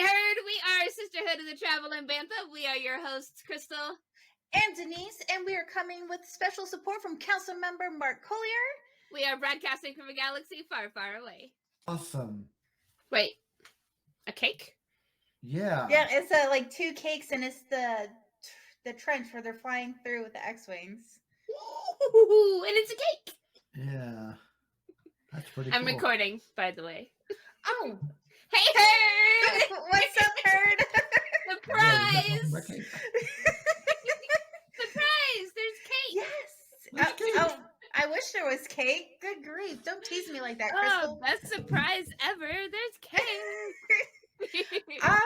already heard, we are Sisterhood of the Traveling Bantha. We are your hosts, Krystal and Denise, and we are coming with special support from Council Member Mark Collier. We are broadcasting from a galaxy far, far away. Awesome. Wait, a cake? Yeah. Yeah, it's like 2 cakes, and it's the trench where they're flying through with the X-Wings. Ooh, and it's a cake! Yeah. That's pretty I'm cool. recording, by the way. Oh. Hey, Herd! What's up, Herd? Surprise! Surprise! Surprise! There's cake! Yes! Oh, I wish there was cake. Good grief. Don't tease me like that, Krystal. Oh, best surprise ever. There's cake!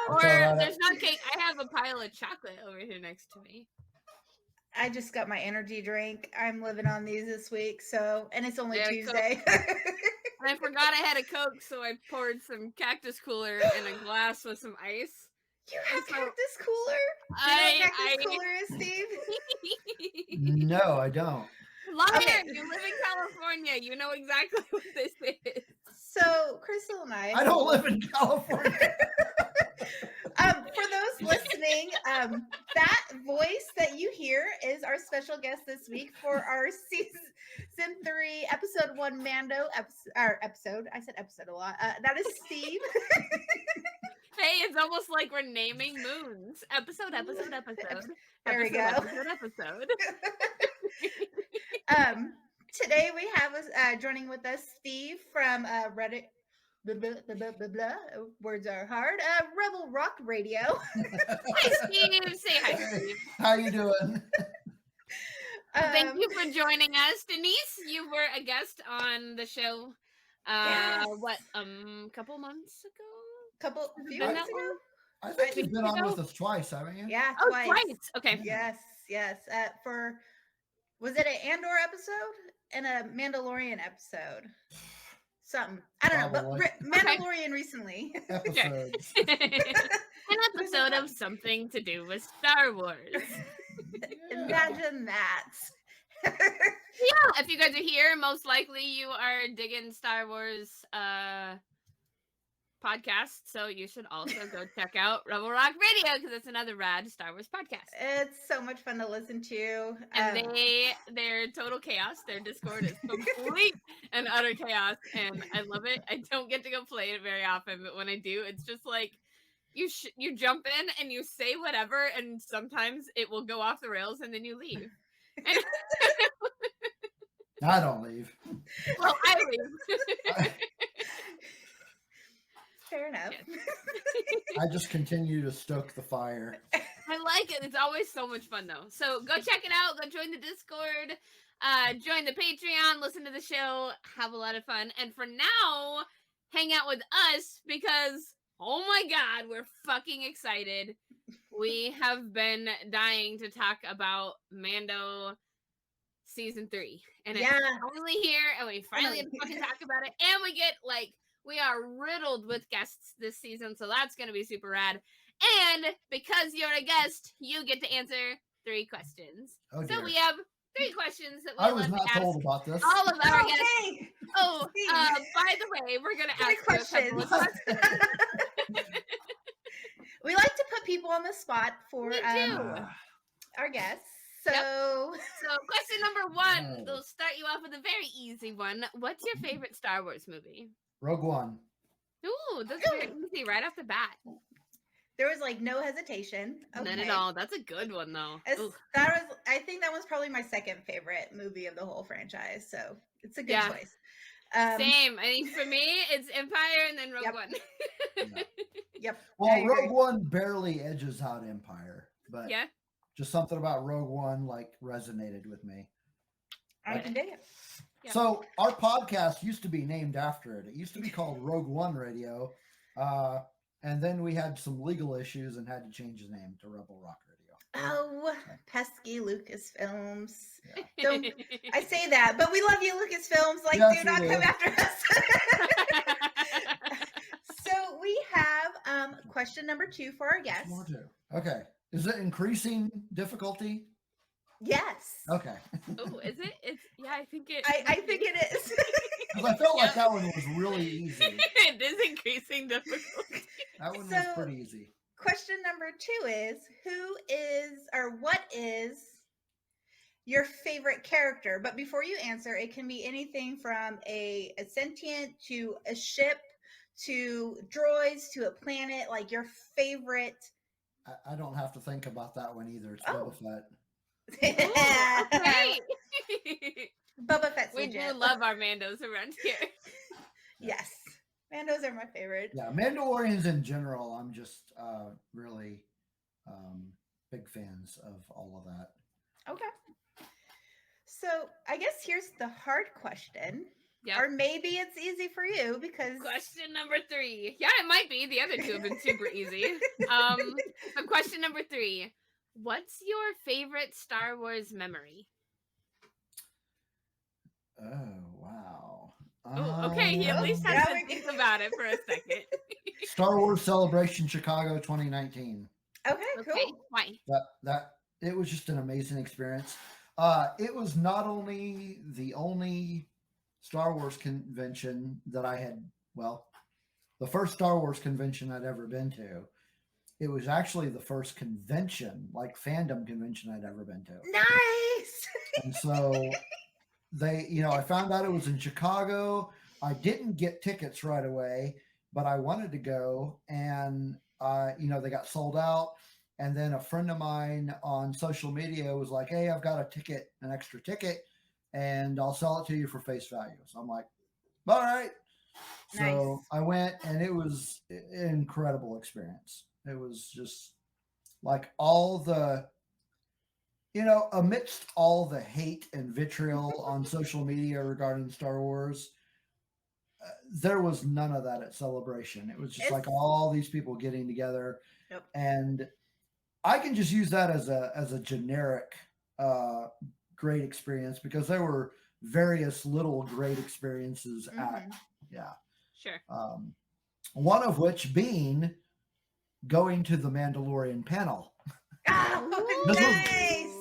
Or there's not cake. I have a pile of chocolate over here next to me. I just got my energy drink. I'm living on these this week, and it's only Tuesday. And I forgot I had a Coke, so I poured some cactus cooler in a glass with some ice. You have cactus cooler? Do you know what cactus cooler is, Steve? No, I don't. Liar! You live in California. You know exactly what this is. So, Krystal and I don't live in California. For those listening, that voice that you hear is our special guest this week for our season 3, episode 1 Mando episode. I said episode a lot. That is Steve. Hey, it's almost like we're naming moons. Episode. There we go. Episode. Today we have joining with us Steve from Reddit. Blah, blah, blah, blah, blah. Words are hard. Rebel Rock Radio. Hi, Steve. Say hi, Steve. How you doing? Thank you for joining us. Denise, you were a guest on the show, yes. Couple months ago? Few months ago? I think you've been on with us twice, haven't you? Yeah, twice. Okay. Yes. Was it an Andor episode and a Mandalorian episode? Something. I don't know, but Mandalorian recently. Episodes. An episode of something to do with Star Wars. Imagine that. Yeah, if you guys are here, most likely you are digging Star Wars podcast, so you should also go check out Rebel Rock Radio because it's another rad Star Wars podcast. It's so much fun to listen to. And they're total chaos. Their Discord is complete and utter chaos, and I love it. I don't get to go play it very often, but when I do, it's just like you jump in and you say whatever, and sometimes it will go off the rails, and then you leave. I don't leave. Well, I leave. Fair enough. Yes. I just continue to stoke the fire. I like it. It's always so much fun, though. So go check it out. Go join the Discord. Join the Patreon. Listen to the show. Have a lot of fun. And for now, hang out with us because, oh my God, we're fucking excited. We have been dying to talk about Mando Season 3. And it's finally here, and we finally have to fucking talk about it. And we are riddled with guests this season, so that's going to be super rad. And because you're a guest, you get to answer 3 questions. Oh, so we have 3 questions that I was not told about this. all of our guests. Hey. Oh, by the way, we're going to ask you a couple of questions. We like to put people on the spot for our guests. So question number 1, they'll start you off with a very easy one. What's your favorite Star Wars movie? Rogue One. Ooh, that's very easy right off the bat. There was no hesitation. Okay. None at all. That's a good one, though. I think that was probably my second favorite movie of the whole franchise. So it's a good choice. Same. I think for me, it's Empire and then Rogue One. Yep. Well, Rogue One barely edges out Empire, but just something about Rogue One resonated with me. I can dig it. Yep. So our podcast used to be named after it. It used to be called Rogue One Radio. And then we had some legal issues and had to change the name to Rebel Rock Radio. Oh, pesky Lucasfilms. Yeah. I say that, but we love you, Lucasfilms. Do not come after us. So we have question number 2 for our guests. Okay. Is it increasing difficulty? Yes. Okay. Oh, is it? I think it. I think it is. Because I felt like that one was really easy. It is increasing difficulty. That one was So- pretty easy. Question number 2 is, who is or what is your favorite character? But before you answer, it can be anything from a sentient to a ship to droids to a planet, like your favorite. I don't have to think about that one either. It's Oh. Boba Fett. Ooh, okay. Boba Fett's We do legit. love our Mandos around here. Yes. Mandos are my favorite. Yeah, Mandalorians in general, I'm just really big fans of all of that. Okay. So I guess here's the hard question. Yep. Or maybe it's easy for you because Question number 3. Yeah, it might be. The other 2 have been super easy. So question number 3. What's your favorite Star Wars memory? Oh, wow. Oh, okay. He at least has now to we think can- about it for a second. Star Wars Celebration Chicago 2019. okay, Okay, cool. why? That it was just an amazing experience. It was not only the only Star Wars convention that I had, well, the first Star Wars convention I'd ever been to. It was actually the first convention, like fandom convention I'd ever been to. Nice. And so I found out it was in Chicago. I didn't get tickets right away, but I wanted to go, and they got sold out. And then a friend of mine on social media was like, "Hey, I've got a ticket, an extra ticket, and I'll sell it to you for face value." So I'm like, "All right." So Nice. I went, and it was an incredible experience. It was just like all the, amidst all the hate and vitriol on social media regarding Star Wars, there was none of that at Celebration. It was just like all these people getting together. Yep. And I can just use that as a generic great experience, because there were various little great experiences at, Sure. one of which being going to the Mandalorian panel. Oh, This was- nice.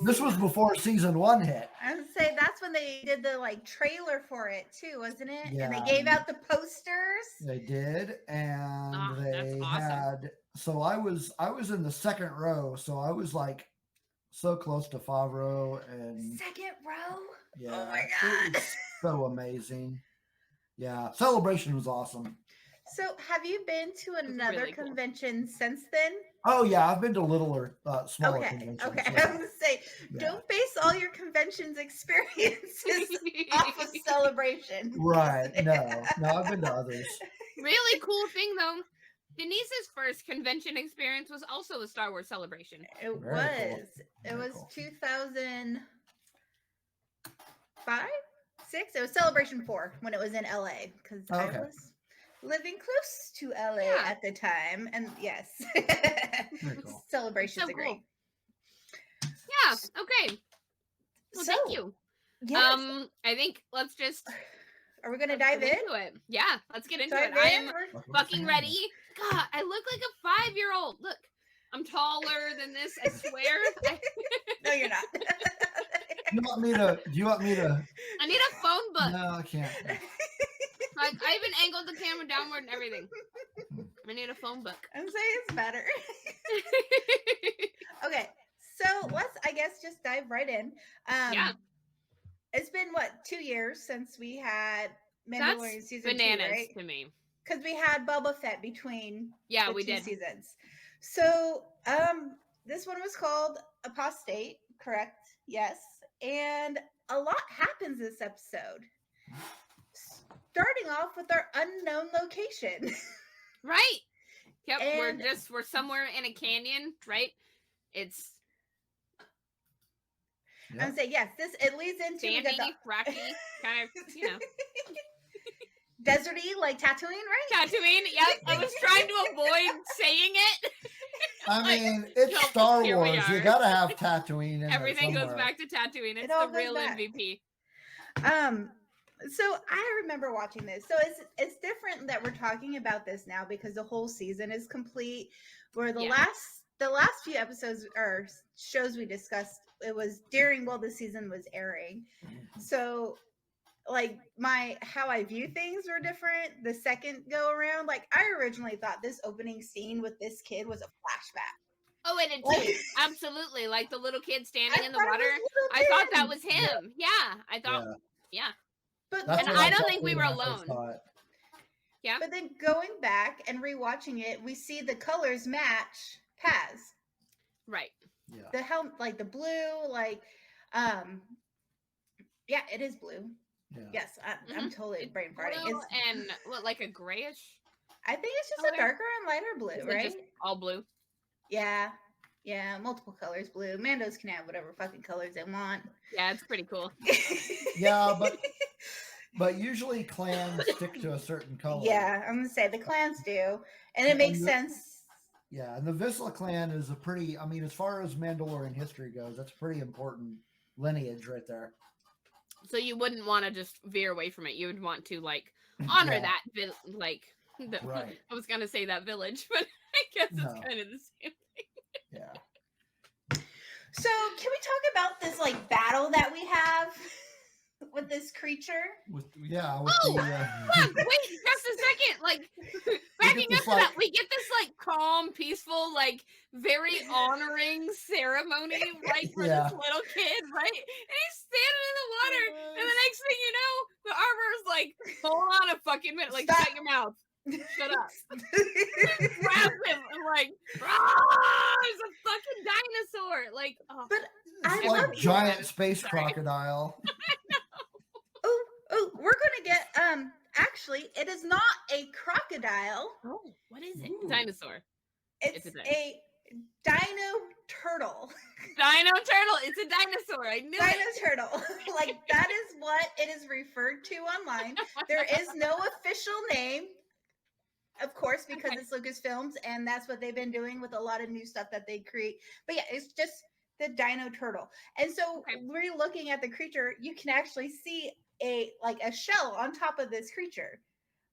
This was before season 1 hit. I would say that's when they did the trailer for it too, wasn't it? And they Yeah. gave out the posters. They did, and that's they awesome. had. So I was in the second row, so I was like so close to Favreau, and Second row. yeah, Oh my it God. was so amazing. Yeah, Celebration was awesome. So, have you been to another really cool. convention since then? Oh yeah, I've been to littler, smaller Okay. conventions. Okay. I Yeah. was gonna say, Yeah. don't base all your conventions experiences off of Celebration. Right? No, I've been to others. Really cool thing though. Denise's first convention experience was also a Star Wars Celebration. It Very cool. was. It Very was cool. 2005, 6. It was Celebration 4 when it was in LA because I Okay. was living close to LA Yeah. at the time, and yes, Very cool. Celebration's So a great. Yeah. Okay. Well, thank So, you. Yes. I think let's just Are we gonna let's dive get in? into it. Yeah, let's get into Dive it. in? I'm We're- fucking ready. God, I look like a 5-year-old. Look, I'm taller than this. I swear. No, you're not. Do you want me to? I need a phone book. No, I can't. Like I even angled the camera downward and everything. I need a phone book. I'm saying it's better. Okay, so let's, I guess, just dive right in. Yeah. It's been what, 2 years since we had Mandalorian That's season 2, bananas right? to me. Because we had Boba Fett between Yeah, the we 2 did. seasons. So, this one was called Apostate, correct? Yes. And a lot happens this episode. Starting off with our unknown location. Right. Yep. And- We're somewhere in a canyon, right? It's I'm gonna say yes. It leads into we got sandy, rocky, kind of, deserty, like Tatooine, right? Tatooine. Yep. I was trying to avoid saying it. I mean, it's Nope, Star here we Wars. You are. gotta have Tatooine in there Everything goes somewhere. back to Tatooine. It's all the goes real back. MVP. So I remember watching this. So it's different that we're talking about this now because the whole season is complete. Where the Yeah. last few episodes or shows we discussed, it was during while the season was airing. So like how I view things were different the second go around. Like I originally thought this opening scene with this kid was a flashback. Oh, I did Like, too. Absolutely. Like the little kid I standing in the thought it water. was little I thought that Tim. was him. Yeah. I thought, yeah. But That's And what I I don't thought think we too were when I first alone. saw it. Yeah. But then going back and rewatching it, we see the colors match Paz. Right. Yeah. The helm, like the blue, like, yeah, it is blue. Yeah. Yes, I'm totally brain farting. Blue It's, and what, like a grayish? I think it's just color? a darker and lighter Is blue, it right? just all blue? Yeah, multiple colors blue. Mandos can have whatever fucking colors they want. Yeah, it's pretty cool. Yeah, but usually clans stick to a certain color. Yeah, I'm gonna say the clans do, and it makes sense. Yeah, and the Vizsla clan is a pretty, I mean, as far as Mandalorian history goes, that's a pretty important lineage right there. So you wouldn't want to just veer away from it. You would want to like honor Yeah. that, like Right. I was gonna say that village, but I guess it's No. kind of the same. Yeah. So, can we talk about this like battle that we have with this creature? With Oh, the Look, wait just a second. Like backing this, up to that, we get this like calm, peaceful, like very honoring ceremony, right, for Yeah. this little kid, right? And he's standing in the water, and the next thing you know, the armor's like, hold on a fucking minute, like Stop. shut your mouth. Shut up. Grab him and like, there's a fucking dinosaur. Like, oh. But I it's love like giant it. space Sorry. crocodile. Oh, we're gonna get actually it is not a crocodile. Oh, what is it? Ooh. Dinosaur. It's It's a a dino turtle. Dino turtle. It's a dinosaur. I knew Dino it. turtle. Like that is what it is referred to online. There is no official name, of course, because Okay. it's Lucasfilms, and that's what they've been doing with a lot of new stuff that they create. But yeah, it's just the dino turtle. And so Okay. we're looking at the creature, you can actually see a shell on top of this creature.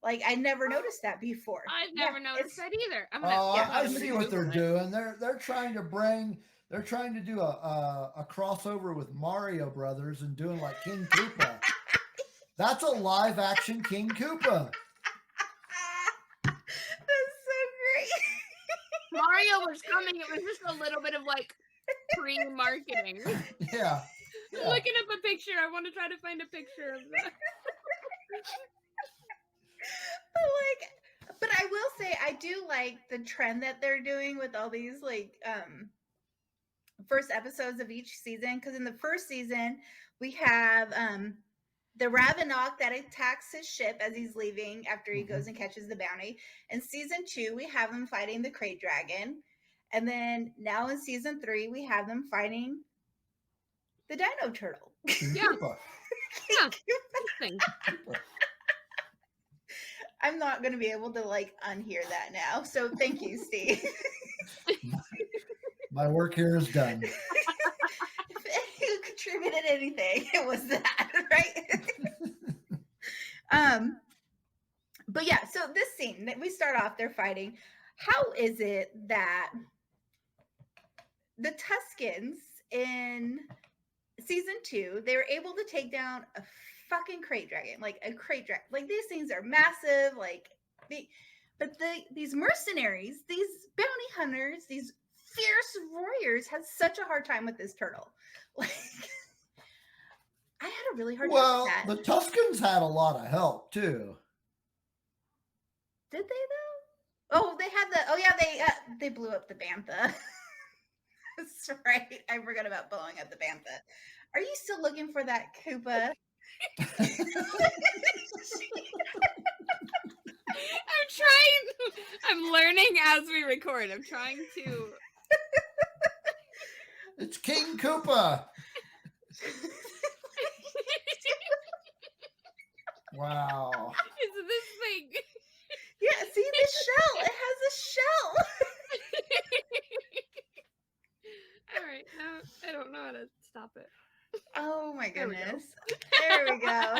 Like I never noticed that before. I've Yeah, never noticed it's- that either. I'm gonna. Oh, yeah, I I'm see gonna what they're Google it. doing. They're trying to do a crossover with Mario Brothers and doing like King Koopa. That's a live action King Koopa. That's so great. Mario was coming. It was just a little bit of like pre-marketing. Yeah. I'm looking up a picture. I want to try to find a picture of that. But I will say I do like the trend that they're doing with all these like first episodes of each season, because in the first season we have the Ravenok that attacks his ship as he's leaving after he goes and catches the bounty. In season 2 we have him fighting the Crate Dragon, and then now in season 3 we have them fighting the Dino Turtle. King Yeah. Koopa. Yeah. Interesting. I'm not going to be able to like unhear that now. So thank you, Steve. My work here is done. If you contributed anything, it was that, right? But yeah, so this scene that we start off, they're fighting. How is it that the Tuskens in season 2, they were able to take down a fucking crate dragon, like a crate dragon? Like these things are massive, like these mercenaries, these bounty hunters, these fierce warriors had such a hard time with this turtle. Like I had a really hard time Well, with that. the Tuscans had a lot of help too. Did they though? Oh, they had the. Oh yeah, they blew up the bantha. That's right. I forgot about blowing up the bantha. Are you still looking for that Koopa? I'm learning as we record. I'm trying to. It's King Koopa. Wow. It's this thing. Yeah, see the shell. It has a shell. All right, now I don't know how to stop it. Oh my There we go. goodness. There we go.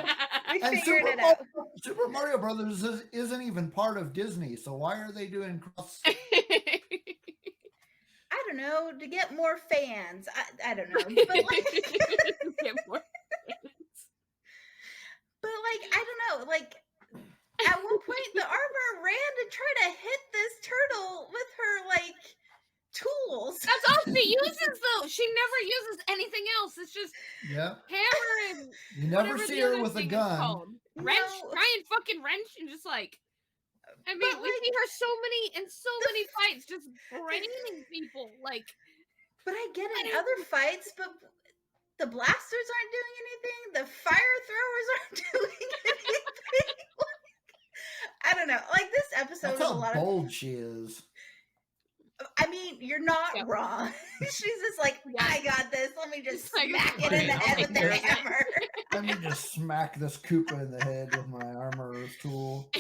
We And figured it out. Super Mario Brothers isn't even part of Disney, so why are they doing cross? I don't know, to get more fans. I don't know. But, like, Get more. but she uses though. She never uses anything else. It's just hammer and you never see her with a gun. Wrench, try and fucking wrench and just like. I mean, we see her so many fights, just braining people. Like, but I get it in other fights, but the blasters aren't doing anything. The fire throwers aren't doing anything. I don't know. Like this episode That's was a lot bold she is. I mean, you're not wrong. She's just like, I got this. Let me just smack it in the head with the hammer. Let me just smack this Koopa in the head with my armorer's tool.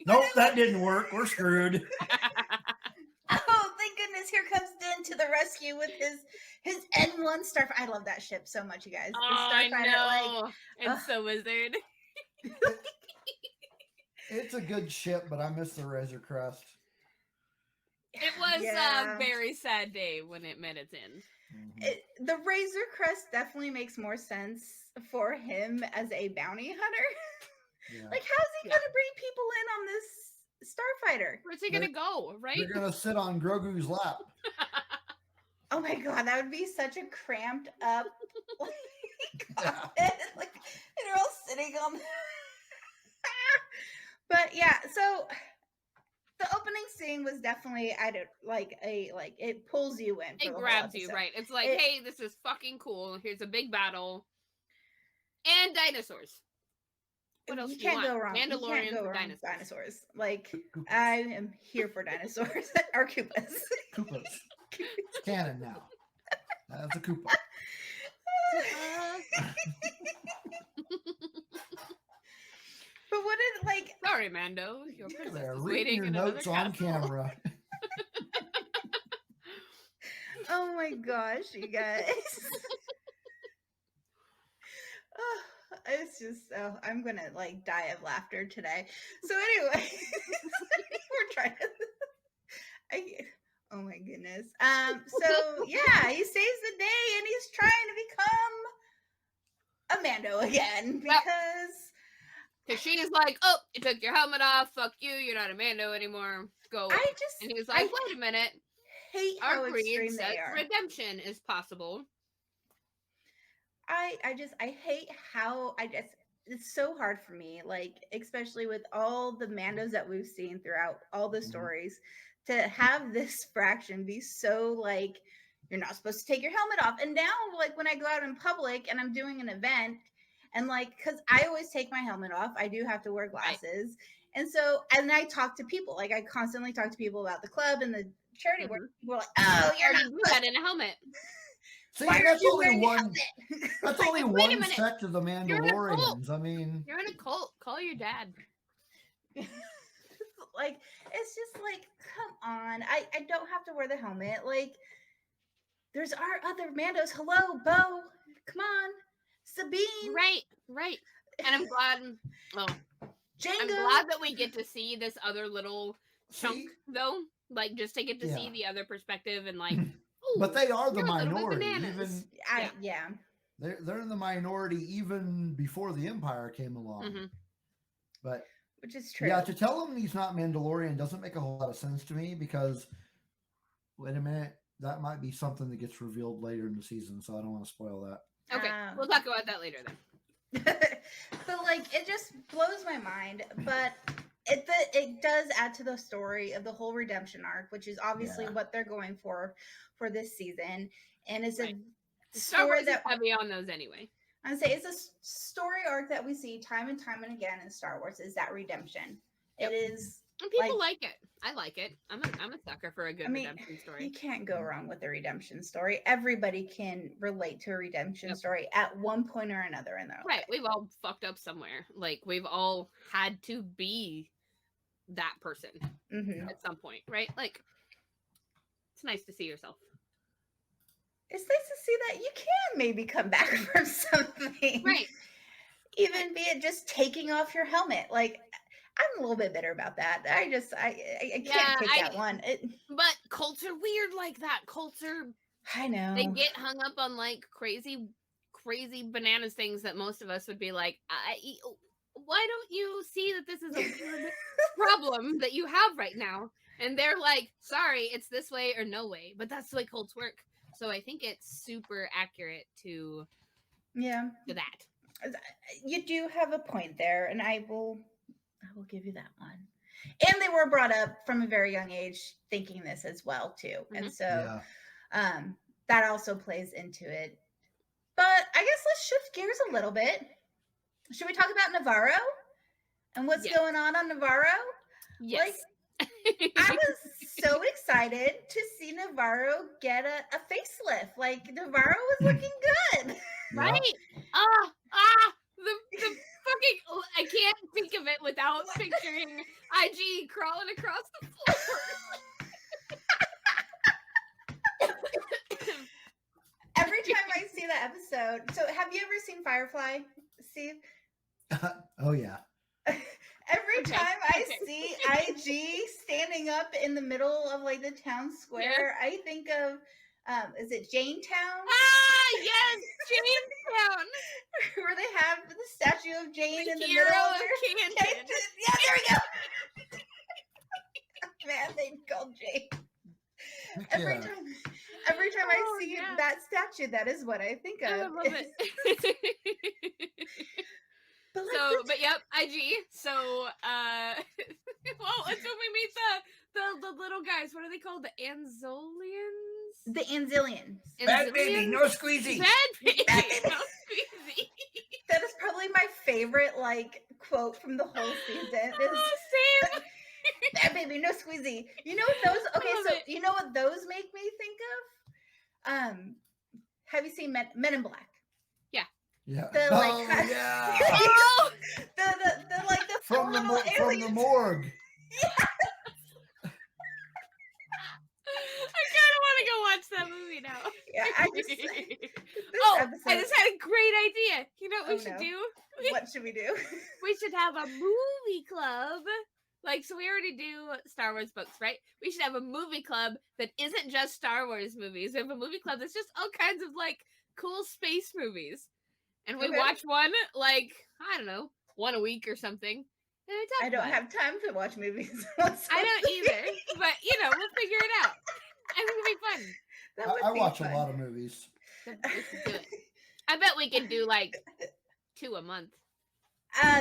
Nope, that didn't work. We're screwed. Oh, thank goodness. Here comes Din to the rescue with his N1 Starfighter. I love that ship so much, you guys. Oh, I know. It's so wizard. It's a good ship, but I miss the Razor Crest. It was a very sad day when it met its end. Mm-hmm. The Razor Crest definitely makes more sense for him as a bounty hunter. Yeah. Like, how's he going to bring people in on this starfighter? Where's he going to go, right? They're going to sit on Grogu's lap. Oh my god, that would be such a cramped up cockpit. Like, and they're all sitting on But yeah, so the opening scene was definitely it pulls you in. It grabs you, right? It's like, hey, this is fucking cool. Here's a big battle. And dinosaurs. What else you can't go wrong. Mandalorian, you can't go wrong with dinosaurs. Like, I am here for dinosaurs. Or Koopas. Koopas. It's canon now. That's a Koopa. But what did like? Sorry, Mando. Your princess is reading your notes on camera. Oh my gosh, you guys! It's just I'm gonna like die of laughter today. So anyway, we're trying to. Oh my goodness. So yeah, he saves the day and he's trying to become a Mando again because she is like, oh, you took your helmet off. Fuck you. You're not a Mando anymore. Go away. And he's like, wait a minute. Hate how extreme says they are. Redemption is possible. I hate how it's so hard for me, like especially with all the Mandos that we've seen throughout all the stories, to have this fraction be so like you're not supposed to take your helmet off. And now like when I go out in public and I'm doing an event and like because I always take my helmet off, I do have to wear glasses. And so and I talk to people, like I constantly talk to people about the club and the charity work. People are like, oh, you're not do that in a helmet. See, that's only one. That's only one sect of the Mandalorians. I mean, you're in a cult. Call your dad. Like, it's just like, come on. I don't have to wear the helmet. Like, there's our other Mandos. Hello, Bo. Come on, Sabine. Right. And I'm glad. I'm glad that we get to see this other little chunk, though. Like, just to get to see the other perspective and like. But they are the minority. They're in the minority even before the Empire came along. Mm-hmm. But which is true. Yeah, to tell him he's not Mandalorian doesn't make a whole lot of sense to me because wait a minute, that might be something that gets revealed later in the season, so I don't want to spoil that. Okay, we'll talk about that later then. But like, it just blows my mind. But it does add to the story of the whole redemption arc, which is obviously what they're going for this season, and it's a story that heavy on those anyway. I'd say it's a story arc that we see time and time and again in Star Wars is that redemption. It is, and people like it. I like it. I'm a sucker for a good redemption story. You can't go wrong with a redemption story. Everybody can relate to a redemption story at one point or another in their life. Right. We've all fucked up somewhere. Like we've all had to be that person at some point, right? Like it's nice to see yourself. It's nice to see that you can maybe come back from something. Right. Even be it just taking off your helmet. Like, I'm a little bit bitter about that. I can't take that one. But cults are weird like that. Cults are... I know. They get hung up on, like, crazy bananas things that most of us would be like, why don't you see that this is a weird problem that you have right now? And they're like, sorry, it's this way or no way. But that's the way cults work. So I think it's super accurate to that. You do have a point there, and I will give you that one. And they were brought up from a very young age thinking this as well too. And so that also plays into it. But I guess let's shift gears a little bit. Should we talk about Navarro and what's going on Navarro? Yes. Like, I was so excited to see Navarro get a facelift. Like, Navarro was looking good. Right? The fucking, I can't think of it without picturing IG crawling across the floor. Every time I see that episode, so have you ever seen Firefly, Steve? Oh yeah. Every time I see IG standing up in the middle of like the town square, I think of is it Janetown? Yes, Janetown. Where they have the statue of Jane in the hero middle of of their Canton. Yeah, there we go. Man, they called Jane. Every time I see that statue, that is what I think of. I love it. But yep, IG. So, well, it's when we meet the little guys. What are they called? The Anzolians? The Anzilians. Bad baby, no squeezy. Bad baby, no squeezy. That is probably my favorite, like, quote from the whole season. Same. Bad baby, no squeezy. You know what those? Okay, so you know what those make me think of? Have you seen Men in Black? Yeah. The like, yeah. the like the from the morgue. Yeah. I kind of want to go watch that movie now. Yeah, I just had a great idea. You know what we should do? What should we do? We should have a movie club. Like, so we already do Star Wars books, right? We should have a movie club that isn't just Star Wars movies. We have a movie club that's just all kinds of, like, cool space movies. And we watch one, like, I don't know, one a week or something. I don't have time to watch movies. I don't either. But, you know, we'll figure it out. I think it'll be fun. I watch a lot of movies. We should do it. I bet we could do, like, 2 a month.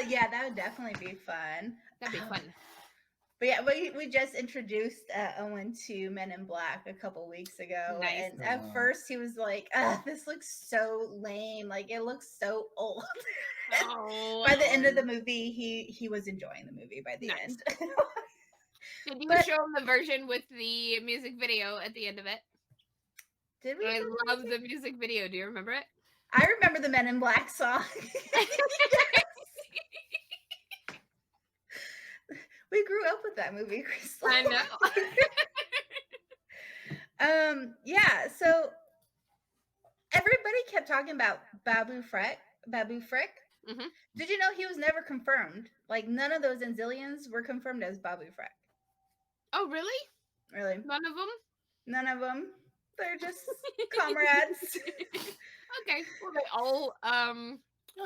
Yeah, that would definitely be fun. That'd be fun. But yeah, we just introduced Owen to Men in Black a couple weeks ago. Nice. And at first he was like, this looks so lame. Like, it looks so old. Oh. By the end of the movie, he was enjoying the movie by the end. Did you show him the version with the music video at the end of it? Did we? I love the music video. Do you remember it? I remember the Men in Black song. We grew up with that movie, Krystal. I know. Yeah, so everybody kept talking about Babu Frick. Mm-hmm. Did you know he was never confirmed? Like, none of those Anzilians were confirmed as Babu Frick. Oh, really? Really? None of them? None of them. They're just comrades. Okay. Well,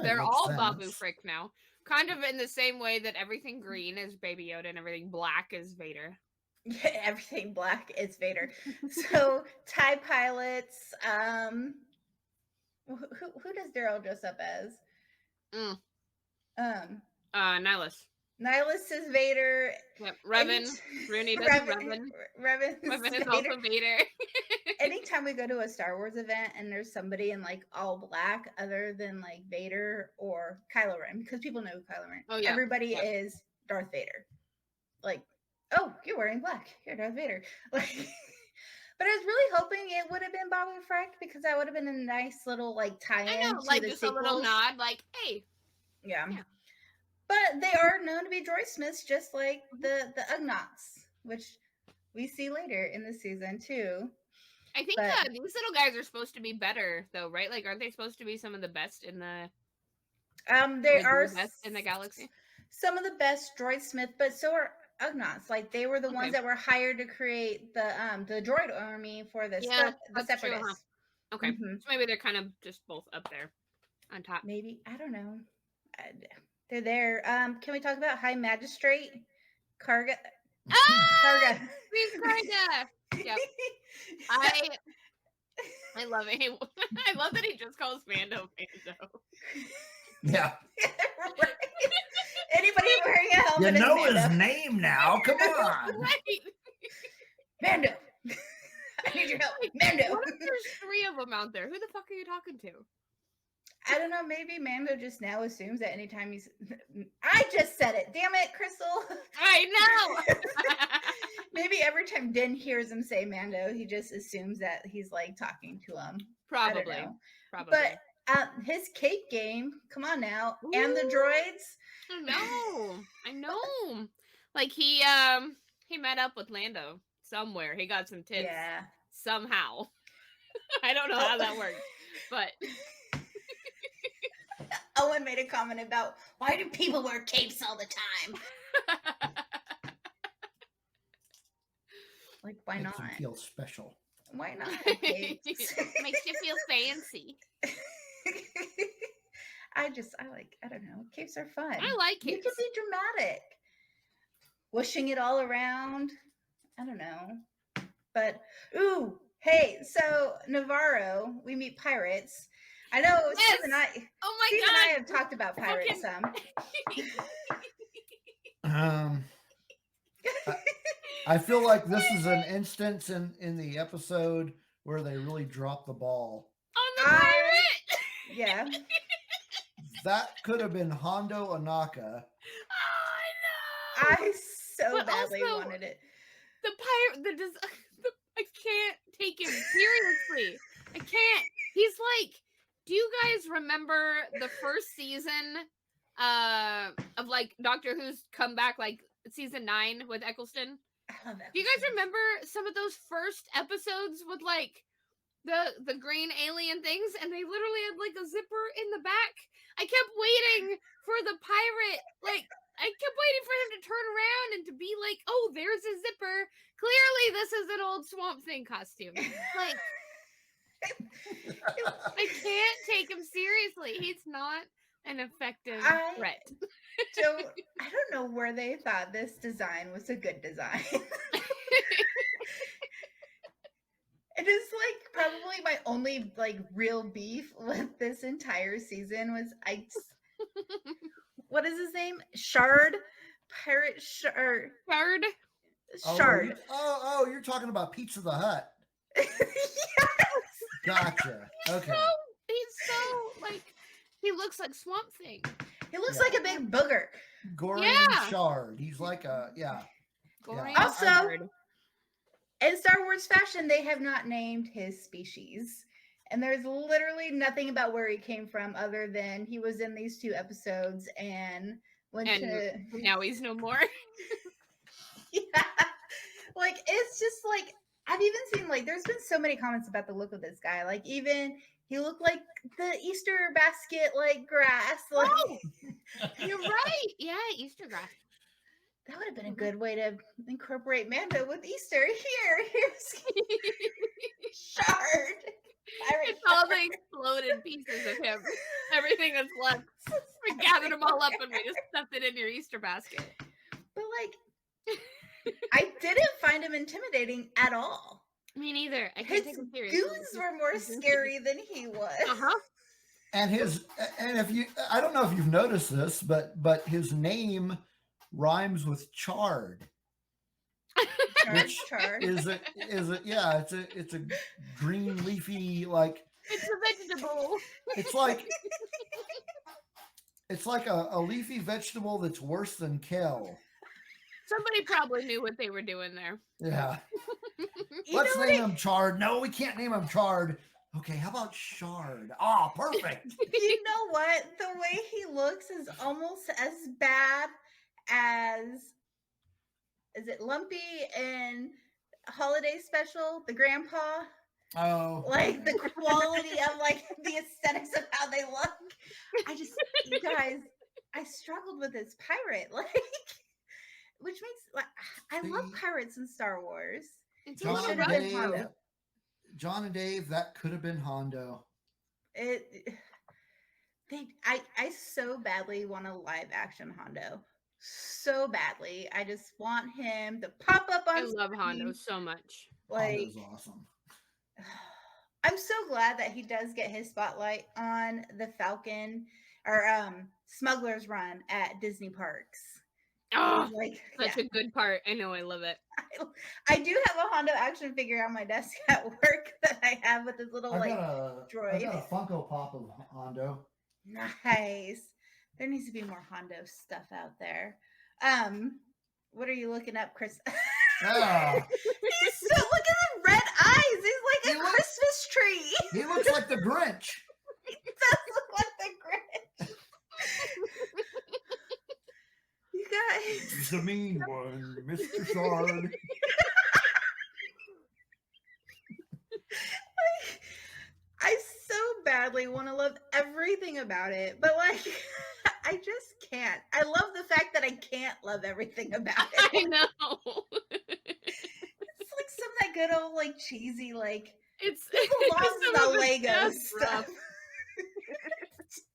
they're all Babu Frick now. Kind of in the same way that everything green is Baby Yoda and everything black is Vader. Yeah, everything black is Vader. So TIE pilots. Who does Daryl dress up as? Nihilus. Nihilus is Vader. Yep. Revan. Rooney does Revan. Revan is also Vader. Anytime we go to a Star Wars event and there's somebody in like all black other than like Vader or Kylo Ren, because people know Kylo Ren. Oh, yeah. Everybody is Darth Vader. Like, oh, you're wearing black. You're Darth Vader. Like, but I was really hoping it would have been Babu Frick because that would have been a nice little like tie-in. I know, to like the just sequels. a little nod, like, hey. Yeah. But they are known to be droid smiths, just like the Ugnaughts, which we see later in the season too. I think these little guys are supposed to be better, though, right? Like, aren't they supposed to be some of the best in the? They are the best in the galaxy. Some of the best droid smith, but so are Ugnaughts. Like, they were the ones that were hired to create the droid army for the Separatists. True, huh? Okay, so maybe they're kind of just both up there on top. Maybe, I don't know. They're there. Can we talk about High Magistrate Karga? Ah! Karga. Beef Karga. Yep. I love it. I love that he just calls Mando Mando. Yeah. Right. Anybody wearing a You helmet know is his Mando. name now. Come on. Right. Mando. I need your help. Mando. What if there's 3 of them out there? Who the fuck are you talking to? I don't know. Maybe Mando just now assumes that anytime he's. I just said it. Damn it, Krystal. I know. Maybe every time Din hears him say Mando, he just assumes that he's like talking to him. Probably. I don't know. Probably. But his cake game, come on now, Ooh. and the droids. I know. Like he met up with Lando somewhere. He got some tits. Yeah. Somehow. I don't know how that worked, but Owen made a comment about why do people wear capes all the time? Like, why Makes not? you feel special. Why not have capes? makes you feel fancy. I don't know. Capes are fun. I like You capes. can be dramatic. Whooshing it all around. I don't know. But, ooh, hey, so Navarro, we meet pirates. I know Yes! Steve and I, Oh my Steve god! and I have talked about pirates Fucking- some. I feel like this is an instance in the episode where they really dropped the ball. On the pirate! Yeah. That could have been Hondo Anaka. Oh, I know! I so But badly also, wanted it. The pirate, I can't take him seriously. I can't. He's like, do you guys remember the first season of like Doctor Who's come back, like season 9 with Eccleston? I love that. Do you guys remember some of those first episodes with like the green alien things, and they literally had like a zipper in the back? I kept waiting for the pirate, like I kept waiting for him to turn around and to be like, oh, there's a zipper. Clearly this is an old Swamp Thing costume. Like I can't take him seriously. He's not an effective threat. I don't know where they thought this design was a good design. It is like probably my only like real beef with this entire season was what is his name? Shard? Pirate Shard. Shard? Shard. You're talking about Pizza the Hut. Yes. Gotcha. Okay. He's so like he looks like Swamp Thing. He looks like a big booger. Gorian Shard. He's like a Gorian Also, Shard. In Star Wars fashion, they have not named his species. And there's literally nothing about where he came from other than he was in these 2 episodes and went to. Now he's no more. Yeah. Like, it's just like, I've even seen, like, there's been so many comments about the look of this guy. Like, even he looked like the Easter basket, like, grass. Like, Oh, you're right. Yeah, Easter grass. that would have been a good way to incorporate Mando with Easter. Here's Shard. It's all the exploded pieces of him. Everything that's left. We gathered them all up and we just stuffed it in your Easter basket. But like, I didn't find him intimidating at all. Me neither. I His can't take him seriously. goons were more scary than he was. Uh-huh. And if you, I don't know if you've noticed this, but his name rhymes with chard. Chard. It's a green leafy, like It's a vegetable. it's like a leafy vegetable that's worse than kale. Somebody probably knew what they were doing there. Yeah. You Let's know name him Chard. No, we can't name him Chard. Okay, how about Shard? Oh, perfect. You know what? The way he looks is almost as bad as is it Lumpy in Holiday Special, the grandpa? Oh. Like the quality of like the aesthetics of how they look. You guys, I struggled with this pirate, like which makes like I love pirates in Star Wars. It's He should have been Hondo. John and Dave, that could have been Hondo. I so badly want a live action Hondo. so badly. I just want him to pop up on I love Hondo screen. so much. Like, Hondo's awesome. I'm so glad that he does get his spotlight on the Falcon or Smuggler's Run at Disney parks. Oh, Like, such a good part. I know, I love it. I do have a Hondo action figure on my desk at work that I have with this little I've like got droid. a Funko Pop of Hondo. Nice. There needs to be more Hondo stuff out there. What are you looking up, Chris? Ah, He's so look at the red eyes. He's like a Christmas tree. he looks like the Grinch. He does look like the Grinch. You guys. He's the mean one, Mr. Shard. I so badly want to love everything about it, but like I just can't. I love the fact that I can't love everything about it. I know. It's like some of that good old like cheesy like It's lost the Lego just stuff. rough.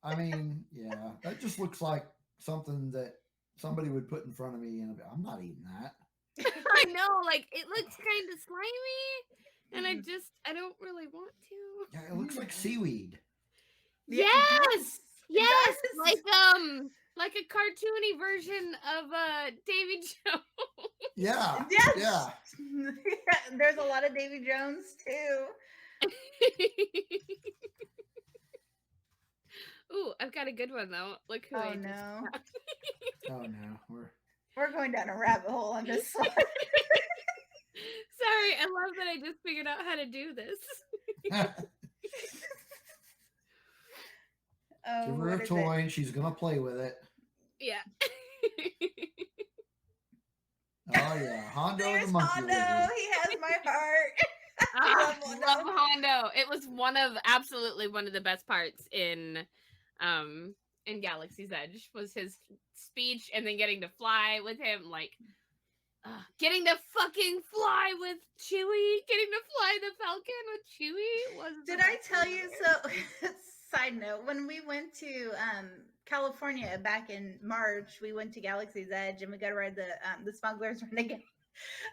I mean, yeah, that just looks like something that somebody would put in front of me, and I'm not eating that. I know, like it looks kind of slimy, and I don't really want to. Yeah, it looks like seaweed. Yes, yes, does. like a cartoony version of Davy Jones. Yeah, Yes. yeah. There's a lot of Davy Jones too. Ooh, I've got a good one though. Look who I Oh just no. Oh no, We're going down a rabbit hole on this one. Sorry, I love that I just figured out how to do this. Oh, give her what a is toy, it? and she's gonna play with it. Yeah. Oh yeah, Hondo There's the monkey Hondo. lizard. He has my heart. Ah, love love Hondo. Hondo. It was absolutely one of the best parts in Galaxy's Edge was his speech, and then getting to fly with him, like getting to fucking fly with Chewie, getting to fly the Falcon with Chewie was. Did I tell you so? Side note: when we went to California back in March, we went to Galaxy's Edge and we got to ride the Smuggler's Run again.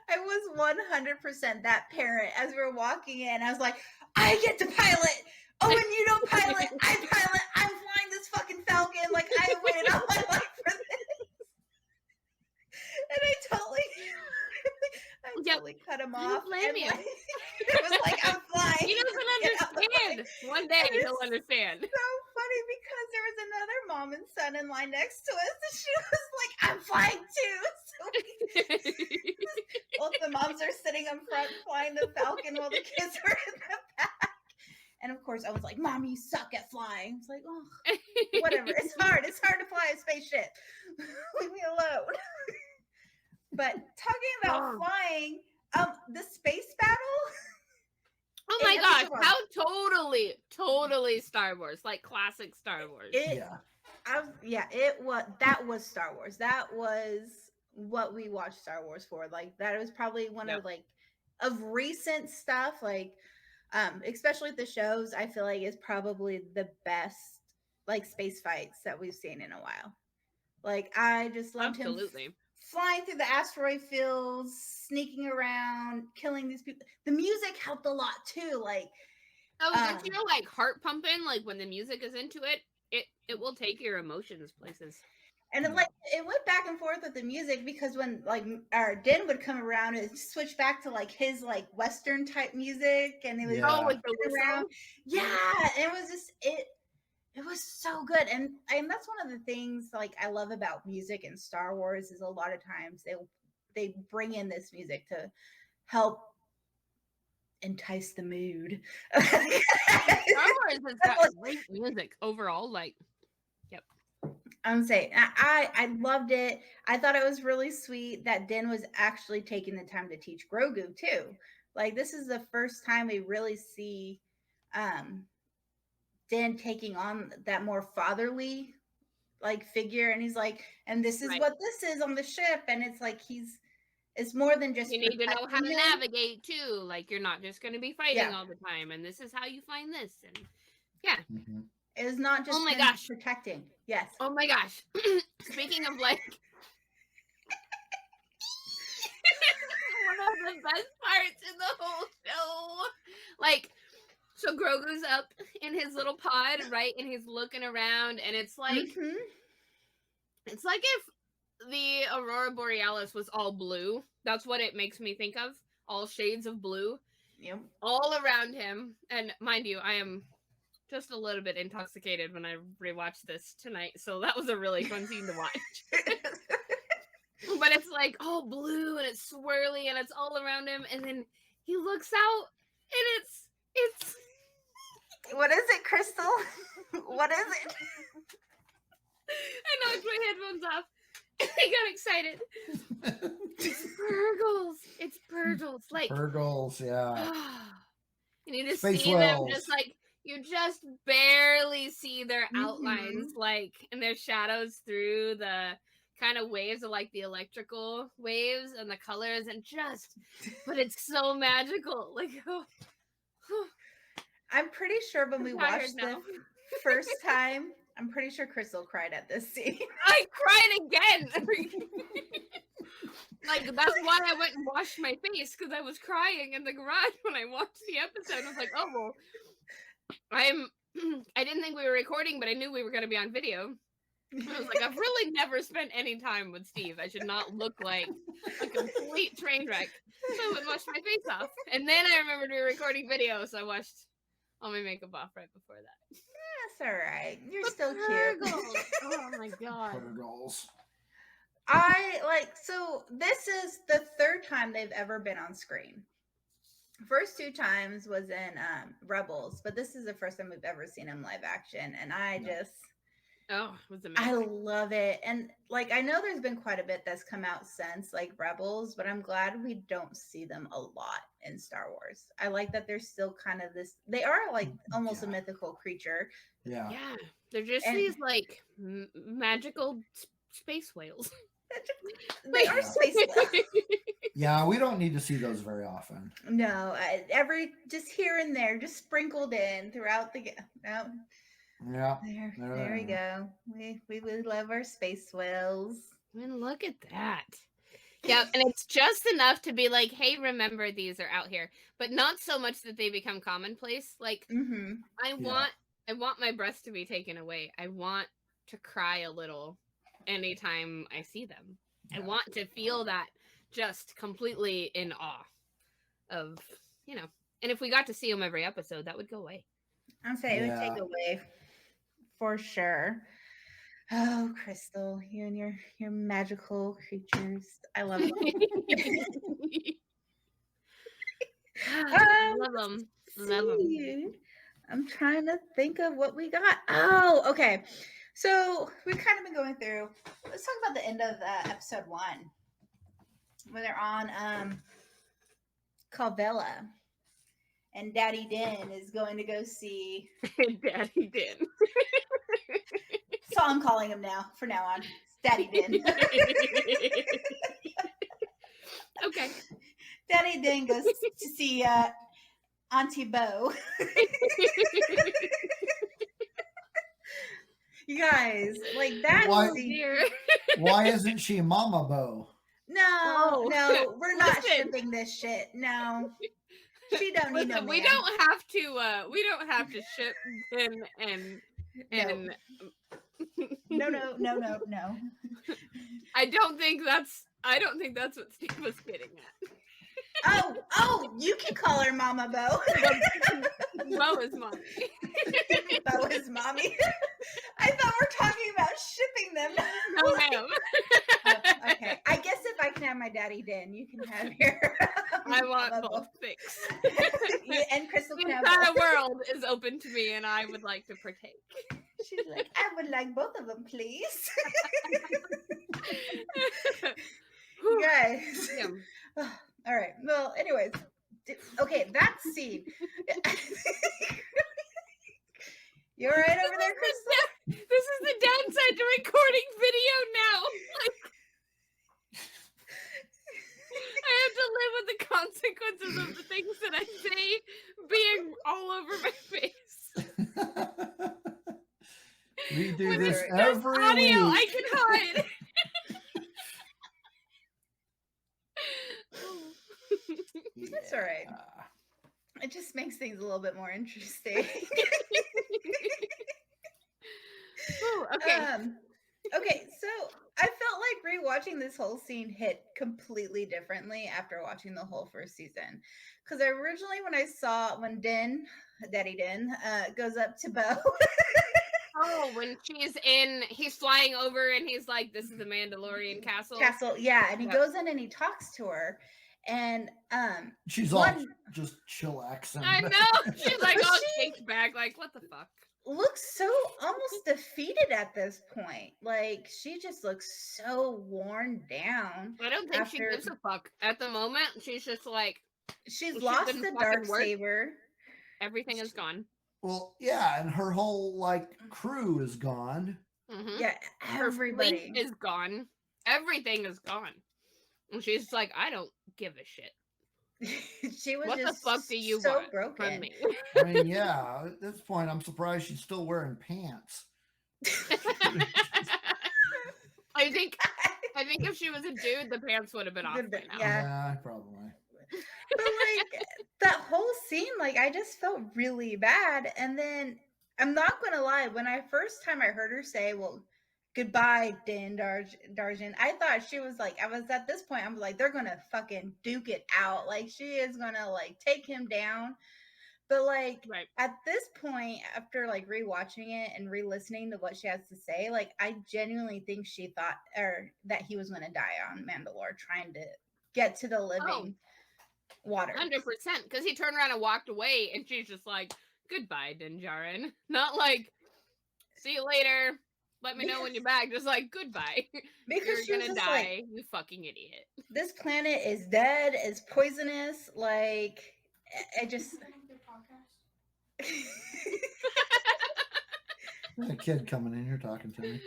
I was 100% that parent as we were walking in. I was like, I get to pilot. Oh, and you don't pilot. I pilot. I'm flying this fucking Falcon. Like I waited all my life for this. And I totally cut him off. blame And you. like, it was like I'm flying. He doesn't Get out of the way. understand. One day he'll understand. So funny because there was another mom and son in line next to us, and she was like, "I'm flying too." So both the moms are sitting up front flying the Falcon while the kids are in the back. And of course, I was like, "Mom, you suck at flying." I was like, "Oh, whatever. It's hard. It's hard to fly a spaceship. Leave me alone." But talking about flying, the space battle. Oh my in gosh, episode one, how totally Star Wars, like classic Star Wars. That was Star Wars. That was what we watched Star Wars for. Like that was probably one of like of recent stuff, like especially the shows, I feel like is probably the best like space fights that we've seen in a while. Like I just loved him flying through the asteroid fields, sneaking around, killing these people. The music helped a lot too. Like, did you know, like heart pumping? Like when the music is into it, it will take your emotions places. And it went back and forth with the music because when like our Din would come around, it switched back to like his like Western type music, and it was with the around. Yeah, and it was just it was so good. And that's one of the things like I love about music in Star Wars is a lot of times they bring in this music to help entice the mood. Star Wars has got great music overall. Like, I'm saying I loved it. I thought it was really sweet that Din was actually taking the time to teach Grogu too. Like this is the first time we really see Din taking on that more fatherly like figure, and he's like, and this is what this is on the ship, and it's like it's more than just you need to know how to navigate too. Like you're not just going to be fighting all the time, and this is how you find this, and it's not just protecting. Yes. Oh my gosh. Speaking of like the best parts in the whole show. Like, so Grogu's up in his little pod, right? And he's looking around, and it's like it's like if the Aurora Borealis was all blue. That's what it makes me think of. All shades of blue. Yep. All around him. And mind you, I am just a little bit intoxicated when I rewatched this tonight. So that was a really fun scene to watch. But it's like all blue and it's swirly and it's all around him. And then he looks out and it's What is it, Krystal? What is it? I knocked my headphones off. I got excited. It's Purgles. It's Purgles. Like Purgles, yeah. and you just Space see them whales. just like you just barely see their outlines like and their shadows through the kind of waves of like the electrical waves and the colors and just but it's so magical. Like I'm pretty sure when we I'm tired watched now. the first time, I'm pretty sure Krystal cried at this scene. I cried again. Like that's why I went and washed my face because I was crying in the garage when I watched the episode. I was like, oh well, I didn't think we were recording, but I knew we were going to be on video. I was like, I've really never spent any time with Steve. I should not look like a complete train wreck. So I went and washed my face off, and then I remembered we were recording video, so I washed all my makeup off right before that. That's all right. You're But still cute. Purgles. Oh my god. Purgles. So this is the third time they've ever been on screen. First two times was in Rebels, but this is the first time we've ever seen him live action, and I it was amazing. I love it. And like I know there's been quite a bit that's come out since like Rebels, but I'm glad we don't see them a lot in Star Wars. I like that they're still kind of this they are like almost a mythical creature. Yeah. Yeah, they're just And- these like magical space whales. They are space whales. Yeah, we don't need to see those very often. No, just here and there, just sprinkled in throughout the no. Yeah. There we go. We love our space whales. I mean, look at that. Yeah, and it's just enough to be like, hey, remember these are out here, but not so much that they become commonplace. Like, I want my breath to be taken away. I want to cry a little anytime I see them. I want to feel that just completely in awe of, and if we got to see them every episode, that would go away. I'm saying it would take away for sure. Oh, Krystal, you and your magical creatures. I love them. Love them. Love them. I'm trying to think of what we got. Oh, okay. So we've kind of been going through. Let's talk about the end of episode 1, when they're on Calvella, and Daddy Din is going to go see. Daddy Din. So I'm calling him now. From now on, it's Daddy Din. Okay. Daddy Din goes to see Auntie Bo. You guys, like that. Why isn't she Mama Bo? No, we're not shipping this shit. No, she don't need no man. We don't have to ship Din and No. I don't think that's what Steve was getting at. Oh, you can call her Mama Bo. Bo is mommy. Bo is mommy. I thought we're talking about shipping them. No, ma'am. Okay. I guess if I can have my Daddy Din, you can have your. I want both things. And Krystal The can have entire both. world is open to me, and I would like to partake. She's like, I would like both of them, please. You guys. Yeah. All right. Well, anyways. Okay, that scene. You all right over there, Krystal? This is the downside to recording video now. I have to live with the consequences of the things that I say being all over my face. We do When this there's every audio, week. I can hide. It just makes things a little bit more interesting. Ooh, okay. Okay, so I felt like rewatching this whole scene hit completely differently after watching the whole first season. Because originally, when Daddy Din, goes up to Bo, Oh, when he's flying over and he's like, "This is the Mandalorian castle." yeah, and he Yep. goes in and he talks to her, and She's all just chillaxing. I know. She's like all She- kicked back, like, what the fuck? looks so almost defeated at this point. Like she just looks so worn down. I don't think she gives a fuck at the moment. She's just like, She's she lost couldn't the fucking dark work. saber. Everything is gone. Well, yeah, and her whole crew is gone. Mm-hmm. Yeah, Her everybody fleet is gone. Everything is gone. And she's like, I don't give a shit. She was What just the fuck do you so want broken from me? I mean, yeah, at this point, I'm surprised she's still wearing pants. I think if she was a dude, the pants would have been off by now. Yeah, probably. But like that whole scene, like I just felt really bad. And then I'm not gonna lie, when I first time I heard her say, "Well, goodbye, Din Darjan," I thought she was like, I was at this point, I'm like, they're gonna fucking duke it out. Like she is gonna like take him down. But like Right. at this point, after like rewatching it and re-listening to what she has to say, like I genuinely think she thought or that he was gonna die on Mandalore trying to get to the living water. 100%. Because he turned around and walked away, and she's just like, goodbye, Din Djarin. Not like, see you later. Let me know when you're back. Just like, goodbye. Because You're gonna die, you fucking idiot. This planet is dead, is poisonous. Like, I just. A kid coming in here talking to me.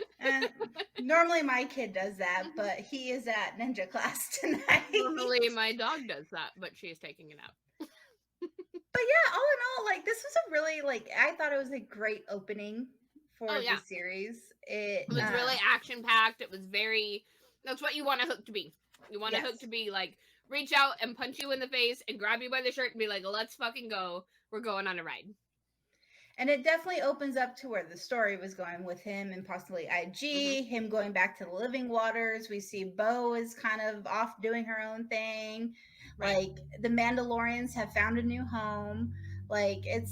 Normally my kid does that, but he is at ninja class tonight. Normally my dog does that, but she's taking it out. But yeah, all in all, like this was a really I thought it was a great opening for the series. It was really action packed. It was very. That's what you want a hook to be. You want a hook to be like reach out and punch you in the face and grab you by the shirt and be like, let's fucking go. We're going on a ride. And it definitely opens up to where the story was going with him and possibly IG, him going back to the living waters. We see Bo is kind of off doing her own thing. Right. Like the Mandalorians have found a new home. Like it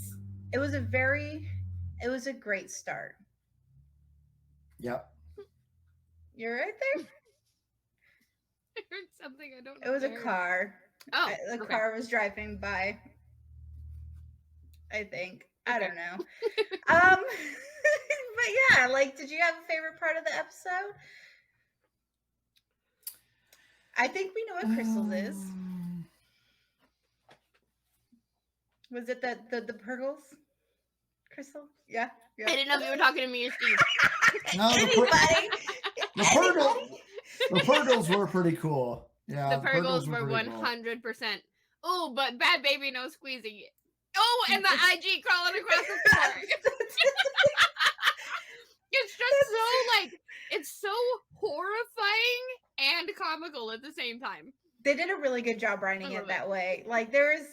was a great start. Yep. You're right there? I heard something I don't know. It was a car. Oh. The car was driving by. I think. I don't know. But yeah, like, did you have a favorite part of the episode? I think we know what Krystal's is. Was it the Purgles? Krystal? Yeah. I didn't know if you were talking to me or Steve. No, Anybody? The Purgles were pretty cool. Yeah, the Purgles were 100%. Cool. Oh, but Bad Baby no squeezing. Oh, and the IG crawling across the floor. It's just so it's so horrifying and comical at the same time. They did a really good job writing it that way. Like there's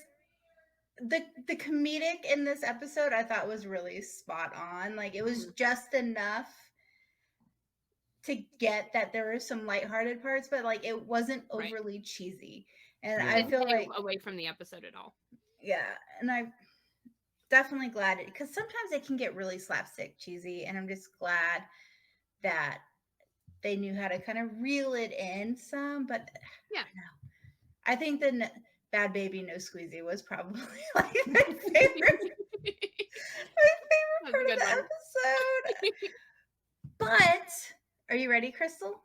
the comedic in this episode I thought was really spot on. Like it was just enough to get that there were some lighthearted parts, but like it wasn't overly cheesy. And I feel like away from the episode at all. Yeah, and I'm definitely glad because sometimes it can get really slapstick cheesy, and I'm just glad that they knew how to kind of reel it in some. But yeah, I think the Bad Baby No Squeezy was probably like my favorite part of the episode. But are you ready, Krystal?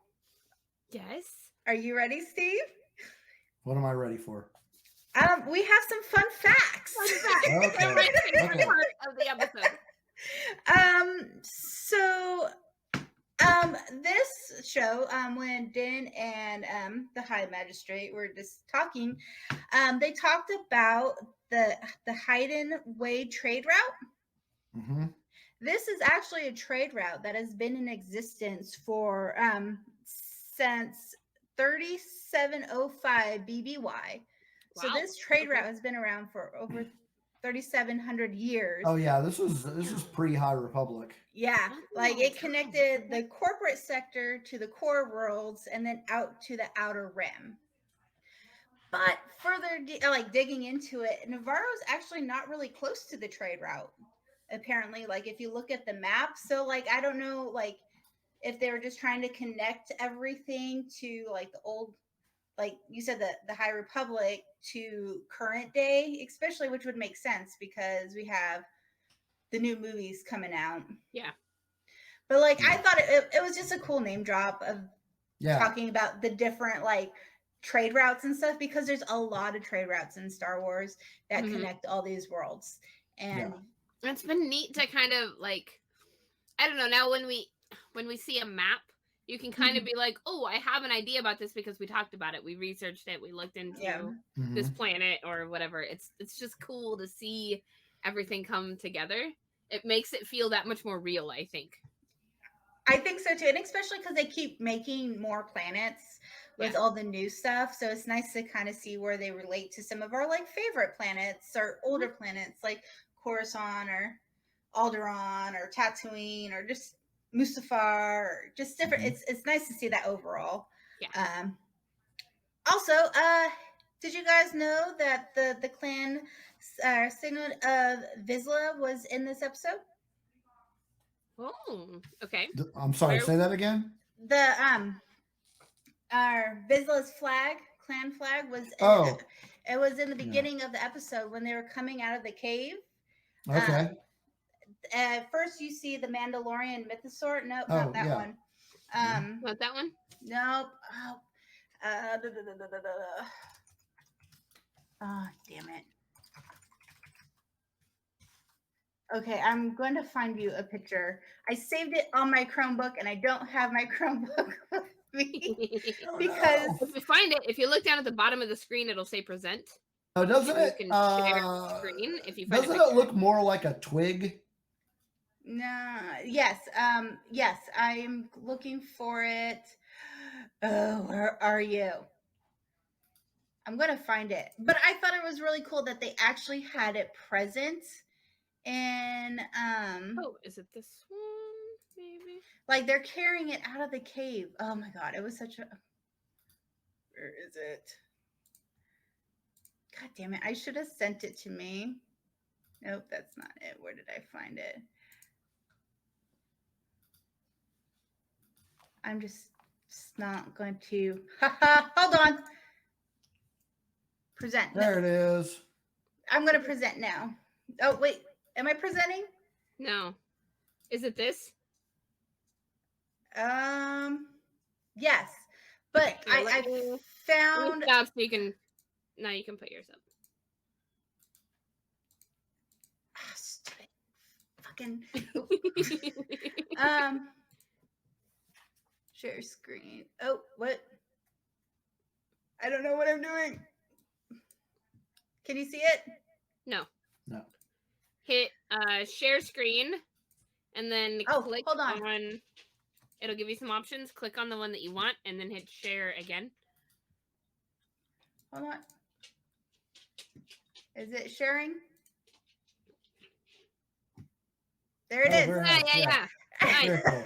Yes. Are you ready, Steve? What am I ready for? We have some fun facts. Okay. My favorite part of the episode. This show, when Din and the High Magistrate were just talking, they talked about the Hayden Way trade route. Mm-hmm. This is actually a trade route that has been in existence for since 3705 BBY. Wow. So this trade route has been around for over 3,700 years. Oh yeah, this is pre-High Republic. Yeah, Oh, like it God. connected the corporate sector to the core worlds and then out to the outer rim. But further digging into it, Navarro's actually not really close to the trade route. Apparently, like if you look at the map, so like I don't know, like if they were just trying to connect everything to like the old, like you said, the High Republic to current day, especially, which would make sense because we have the new movies coming out. Yeah. But like I thought it was just a cool name drop of Yeah. talking about the different like trade routes and stuff, because there's a lot of trade routes in Star Wars that connect all these worlds. And it's been neat to kind of like, I don't know, now when we see a map, you can kind of be like, oh, I have an idea about this because we talked about it, we researched it, we looked into this planet or whatever. It's just cool to see everything come together. It makes it feel that much more real, I think. I think so too, and especially because they keep making more planets with all the new stuff, so it's nice to kind of see where they relate to some of our like favorite planets or older planets like Coruscant or Alderaan or Tatooine or just Mustafar or just different. It's nice to see that overall. Yeah. Also, did you guys know that the clan signet of Vizsla was in this episode? Oh, okay. I'm sorry, say that again. The our Vizsla's clan flag was it was in the beginning of the episode when they were coming out of the cave. Okay. At first you see the Mandalorian mythosaur. Nope, not that one. Not that one? Nope. Oh, damn it. Okay, I'm going to find you a picture. I saved it on my Chromebook, and I don't have my Chromebook with me because if you find it, if you look down at the bottom of the screen, it'll say present. Oh, doesn't it? You can share the screen if you find doesn't it look more like a twig? No. Yes. Yes. I'm looking for it. Oh, where are you? I'm gonna find it. But I thought it was really cool that they actually had it present. And oh, is it this one? Maybe. Like they're carrying it out of the cave. Oh my god, it was such a. Where is it? God damn it! I should have sent it to me. Nope, that's not it. Where did I find it? I'm just not going to. Hold on. Present. There it is. I'm going to present now. Oh wait, am I presenting? No. Is it this? Yes, but okay, I found. Stop so you can. Now you can put yours up. Oh, stupid. Fucking. Share screen. Oh, what? I don't know what I'm doing. Can you see it? No. No. Hit share screen, and then click hold on. It'll give you some options. Click on the one that you want, and then hit share again. Hold on. Is it sharing? There it is. Yeah. Nice. Cool.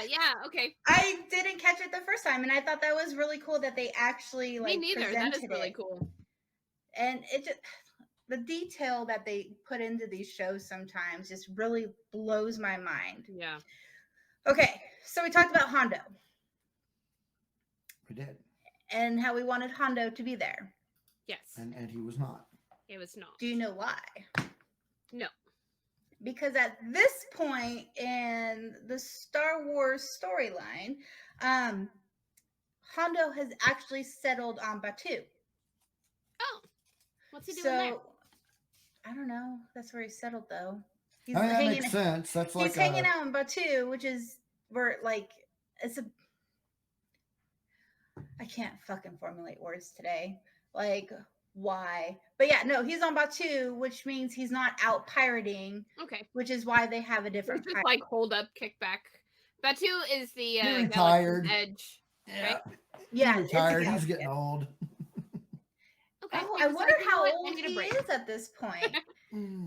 Yeah, okay. I didn't catch it the first time, and I thought that was really cool that they actually Me neither. That is really cool. And it just the detail that they put into these shows sometimes just really blows my mind. Yeah. Okay, so we talked about Hondo. We did. And how we wanted Hondo to be there. Yes. And he was not. It was not. Do you know why? No. Because at this point in the Star Wars storyline, Hondo has actually settled on Batuu. Oh. What's he doing there? I don't know. That's where he settled, though. That makes sense. That's like he's hanging out in Batuu, which is where, like, it's a. I can't fucking formulate words today. Like, why? But yeah, no, he's on Batuu, which means he's not out pirating. Okay. Which is why they have a different. It's just like hold up, kick back. Batuu is the retired edge. Yeah. Right? Yeah. He's retired. He's getting old. Okay. Oh, He I was wonder like, you know how what? I old need a he break. is at this point.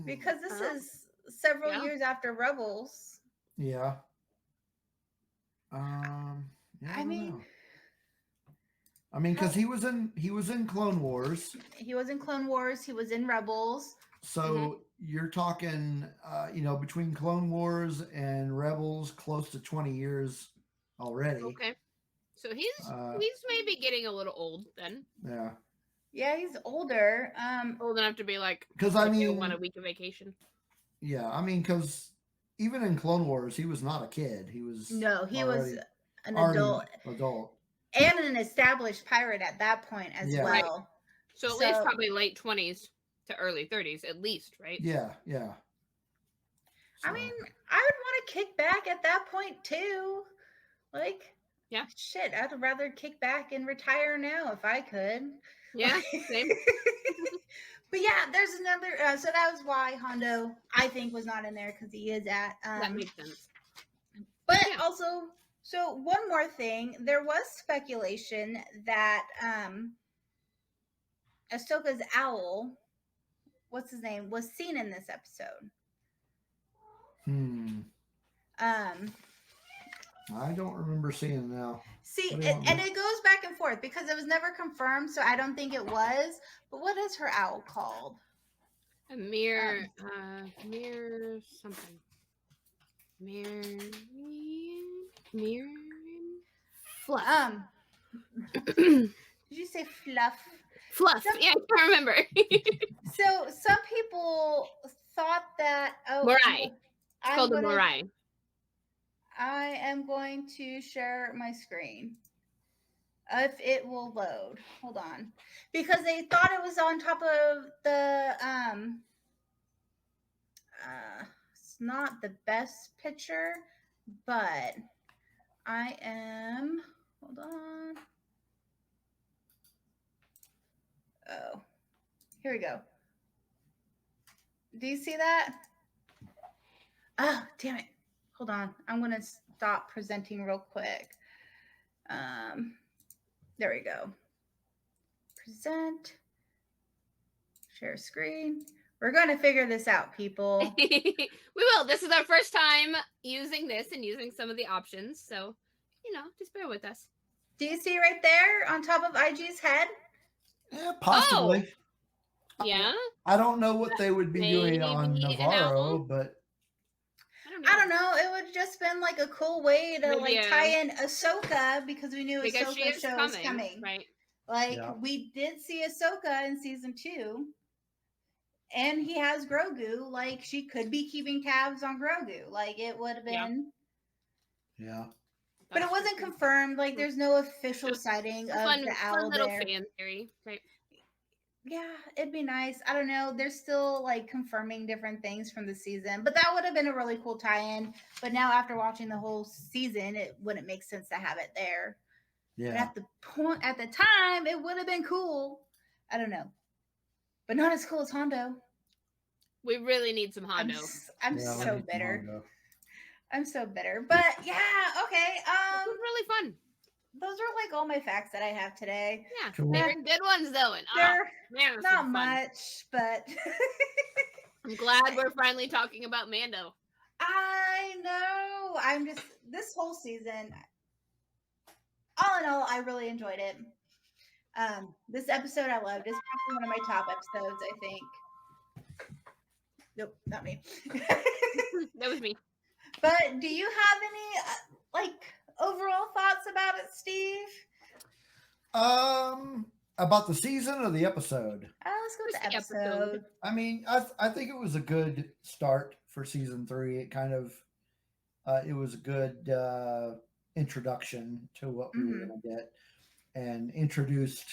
Because this is several Yeah. years after Rebels. Yeah. Yeah, I don't mean, know. I mean, because he was in Clone Wars, he was in Clone Wars. He was in Rebels. so you're talking, between Clone Wars and Rebels, close to 20 years already. Okay. So he's maybe getting a little old then. Yeah. Yeah, he's older. Old enough to be like, Because if you want a week of vacation. Yeah, I mean, because even in Clone Wars, he was not a kid. He was he was an already adult and an established pirate at that point as well. Right. So at least probably late 20s to early 30s, at least, right? Yeah, yeah. I mean, I would want to kick back at that point too. Like, yeah, shit, I'd rather kick back and retire now if I could. Yeah, same. But yeah, there's another. So that was why Hondo, I think, was not in there because he is at. That makes sense. But also, so one more thing, there was speculation that Ahsoka's owl, what's his name, was seen in this episode. I don't remember seeing it now. See, and it goes back and forth because it was never confirmed, so I don't think it was. But what is her owl called? A mirror something. Mirror. Fluff. Did you say fluff? Fluff. Yeah, I can't remember. So some people thought that. Oh, Morai. It's called the Morai. I am going to share my screen. If it will load. Hold on. Because they thought it was on top of the it's not the best picture, but I am, hold on. Oh. Here we go. Do you see that? Oh, damn it. Hold on. I'm going to stop presenting real quick. There we go. Present. Share screen. We're going to figure this out, people. We will. This is our first time using this and using some of the options. So, just bear with us. Do you see right there on top of IG's head? Yeah, possibly. Oh. Yeah. I don't know what they would be doing on Navarro, but I don't know. It would just been like a cool way to tie in Ahsoka because we knew Ahsoka show was coming. Right. We did see Ahsoka in season 2. And he has Grogu. Like, she could be keeping tabs on Grogu. Like, it would have been. Yeah. But it wasn't confirmed. Like, there's no official sighting of the owl fun little there. fan theory, right? Yeah, it'd be nice. I don't know. They're still like confirming different things from the season, but that would have been a really cool tie-in. But now, after watching the whole season, it wouldn't make sense to have it there. Yeah. But at the time, it would have been cool. I don't know, but not as cool as Hondo. We really need some Hondo. I'm so bitter. I'm so bitter. But yeah, okay. It was really fun. Those are like all my facts that I have today. Yeah, cool. They were good ones though. And they're not much, but I'm glad we're finally talking about Mando. I know. This whole season, all in all, I really enjoyed it. This episode I loved. It's probably one of my top episodes, I think. Nope, not me. That was me. But do you have any overall thoughts about it, Steve? About the season or the episode? Let's go with the episode. I mean, I think it was a good start for season 3. It kind of it was a good introduction to what we were going to get and introduced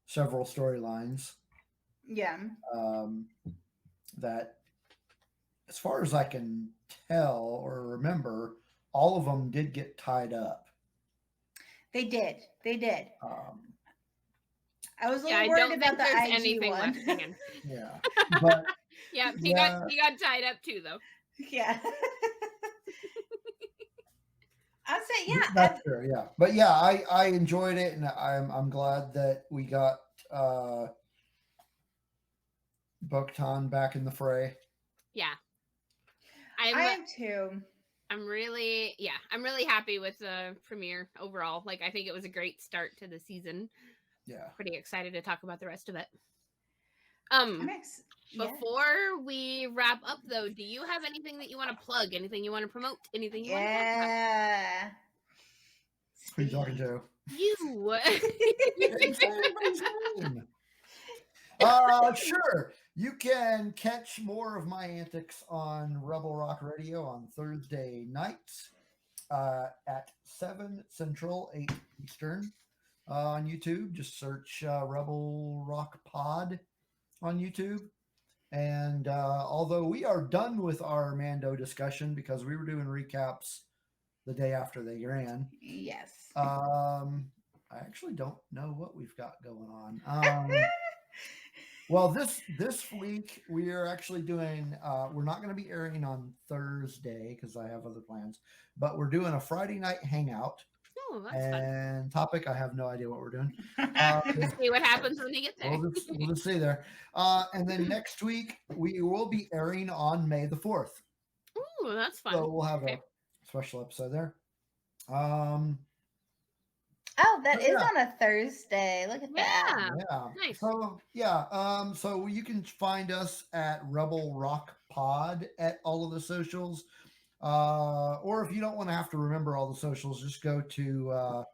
several storylines. Yeah. That, as far as I can tell or remember, all of them did get tied up. They did. I was a little worried about the IG one. Yeah, but yeah, he got tied up too, though. Yeah. I'd say yeah. That's fair, yeah. But yeah, I enjoyed it, and I'm glad that we got Bo-Katan back in the fray. Yeah. I am too. I'm really happy with the premiere overall. Like, I think it was a great start to the season. Yeah. Pretty excited to talk about the rest of it. Yeah. Before we wrap up, though, do you have anything that you want to plug? Anything you want to promote? Anything you want to talk about? Yeah. Who are you talking to? You. Sure. You can catch more of my antics on Rebel Rock Radio on Thursday nights at 7 Central, 8 Eastern on YouTube. Just search Rebel Rock Pod on YouTube. And although we are done with our Mando discussion because we were doing recaps the day after they ran. Yes. I actually don't know what we've got going on. Well, this week we are actually doing. We're not going to be airing on Thursday because I have other plans, but we're doing a Friday night hangout. Oh, that's fun. And topic, I have no idea what we're doing. We'll see what happens when they get there. We'll just see there. And then next week we will be airing on May the 4th. Ooh, that's fun. So we'll have a special episode there. Oh, that is on a Thursday. Look at that. Yeah. Nice. So so you can find us at Rebel Rock Pod at all of the socials. Or if you don't want to have to remember all the socials, just go to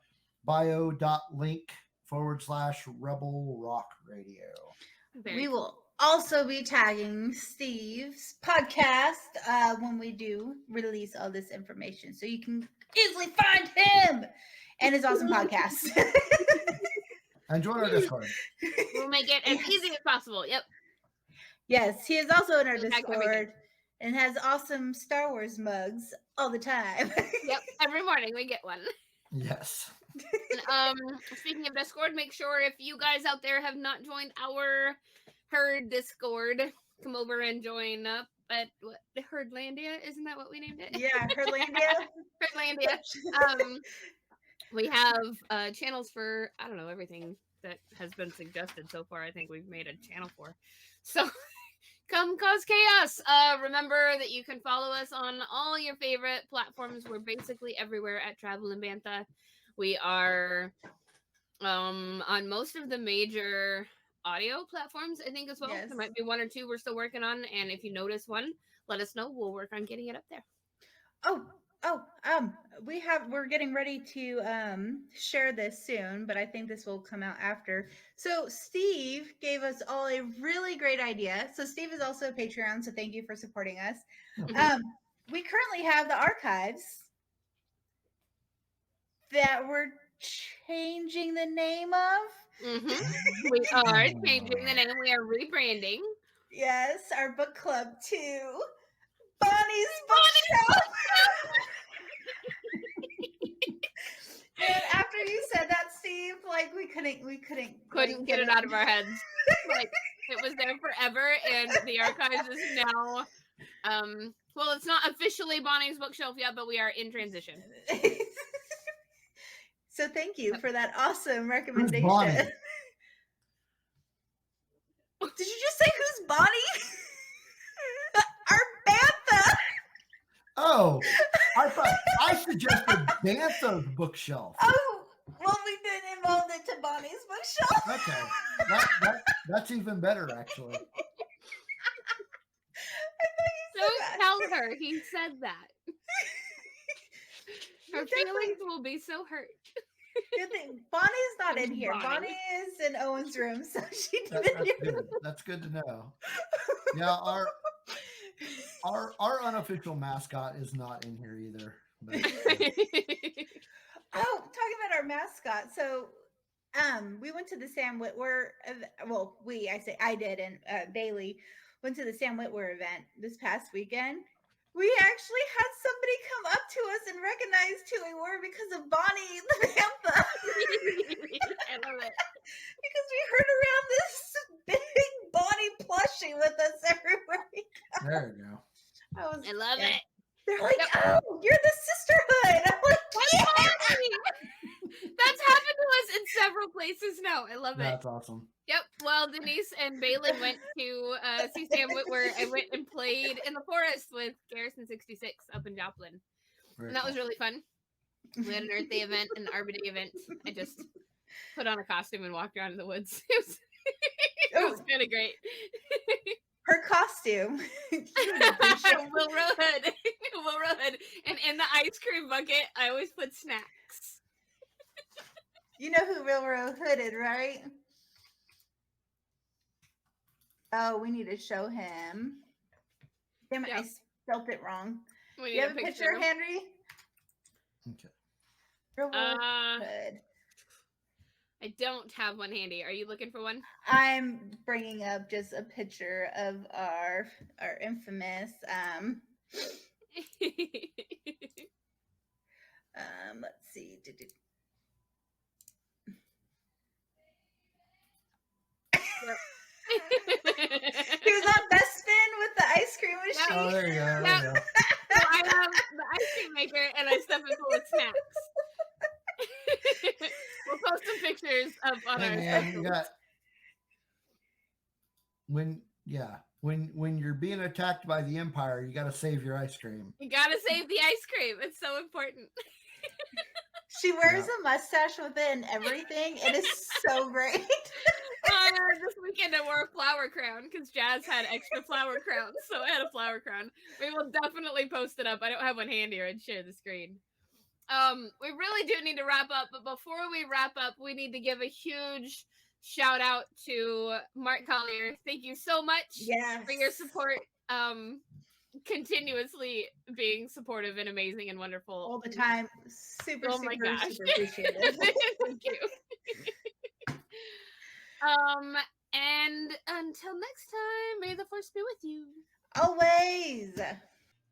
bio.link/Rebel Rock Radio. We will also be tagging Steve's podcast when we do release all this information. So you can easily find him and his awesome podcast. And join our Discord. We'll make it as easy as possible. Yep. Yes, he is also in our Discord and has awesome Star Wars mugs all the time. Yep. Every morning we get one. Yes. And, speaking of Discord, make sure if you guys out there have not joined our Herd Discord, come over and join up at Herdlandia. Isn't that what we named it? Yeah, Herdlandia. Herdlandia. We have channels for, I don't know, everything that has been suggested so far. I think we've made a channel for. So come cause chaos. Remember that you can follow us on all your favorite platforms. We're basically everywhere at Travel and Bantha. We are on most of the major audio platforms, I think, as well. Yes. There might be one or two we're still working on. And if you notice one, let us know. We'll work on getting it up there. We're getting ready to share this soon, but I think this will come out after. So Steve gave us all a really great idea. So Steve is also a Patreon, so thank you for supporting us. We currently have the archives that we're changing the name of. We are changing the name. We are rebranding. Yes, our book club to Bonnie's Bookshelf. And after you said that, Steve, like we couldn't Get it out of our heads. Like it was there forever, and the archives is now. Well, it's not officially Bonnie's Bookshelf yet, but we are in transition. So thank you for that awesome recommendation. Bonnie? Did you just say who's Bonnie? Our Bantha. Oh, I thought I suggested Bantha's Bookshelf. Oh, well, we then involved it to Bonnie's Bookshelf. Okay, that's even better, actually. Don't tell her he said that. Her feelings will be so hurt. Good thing Bonnie's not in here. Bonnie. Bonnie is in Owen's room, so she didn't hear. Good. That's good to know. Yeah, our unofficial mascot is not in here either. But, Oh, talking about our mascot. So, we went to the Sam Witwer. Well, I did, and Bailey went to the Sam Witwer event this past weekend. We actually had somebody come up to us and recognized who we were because of Bonnie the Bantha. I love it. Because we heard around this big Bonnie plushie with us everywhere we go. there you go. I love it. They're like, oh, you're the sisterhood. I'm like, yeah. That's happened to us in several places now. I love it. That's awesome. Yep. while Denise and Balin went to see Sam Witwer, I went and played in the forest with Garrison 66 up in Joplin. Very And that was cool. really fun. We had an Earth Day event, an Arbor Day event. I just put on a costume and walked around in the woods. It was kind of great. Her costume. Will Hood. Will Hood. And in the ice cream bucket, I always put snacks. You know who Railroad Hooded, right? Oh, we need to show him. Damn it, Yeah. I spelt it wrong. We You have a picture, of him. Henry? Okay. Railroad Hood. I don't have one handy. Are you looking for one? I'm bringing up just a picture of our infamous let's see. He was on Best Fin with the ice cream machine. Oh, there you go. There you go. So I have the ice cream maker and I stuff it full of snacks. We'll post some pictures up on Hey, our man, socials. you got when you're being attacked by the Empire, you got to save your ice cream. You gotta save the ice cream. It's so important. She wears a mustache with it and everything. It is so great. This weekend I wore a flower crown because Jazz had extra flower crowns, so I had a flower crown. We will definitely post it up. I don't have one handy, or I'd share the screen. We really do need to wrap up, but before we wrap up, we need to give a huge shout out to Mark Collier. Thank you so much for your support. Continuously being supportive and amazing and wonderful All the time. Super, Oh my super, gosh. super appreciated. Thank you. And until next time, may the force be with you. Always.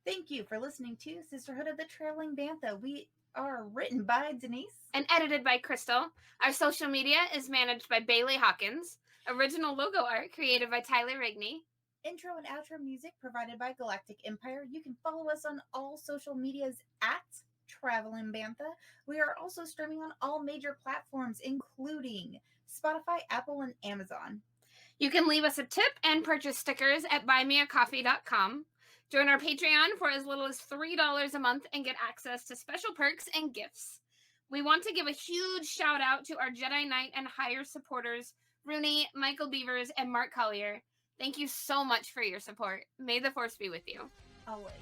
Thank you for listening to Sisterhood of the Traveling Bantha. We are written by Denise and edited by Krystal. Our social media is managed by Bailey Hawkins. Original logo art created by Tyler Rigney. Intro and outro music provided by Galactic Empire. You can follow us on all social medias at Traveling Bantha. We are also streaming on all major platforms, including Spotify, Apple, and Amazon. You can leave us a tip and purchase stickers at buymeacoffee.com. Join our Patreon for as little as $3 a month and get access to special perks and gifts. We want to give a huge shout out to our Jedi Knight and higher supporters, Rooney, Michael Beavers, and Mark Collier. Thank you so much for your support. May the force be with you. Always.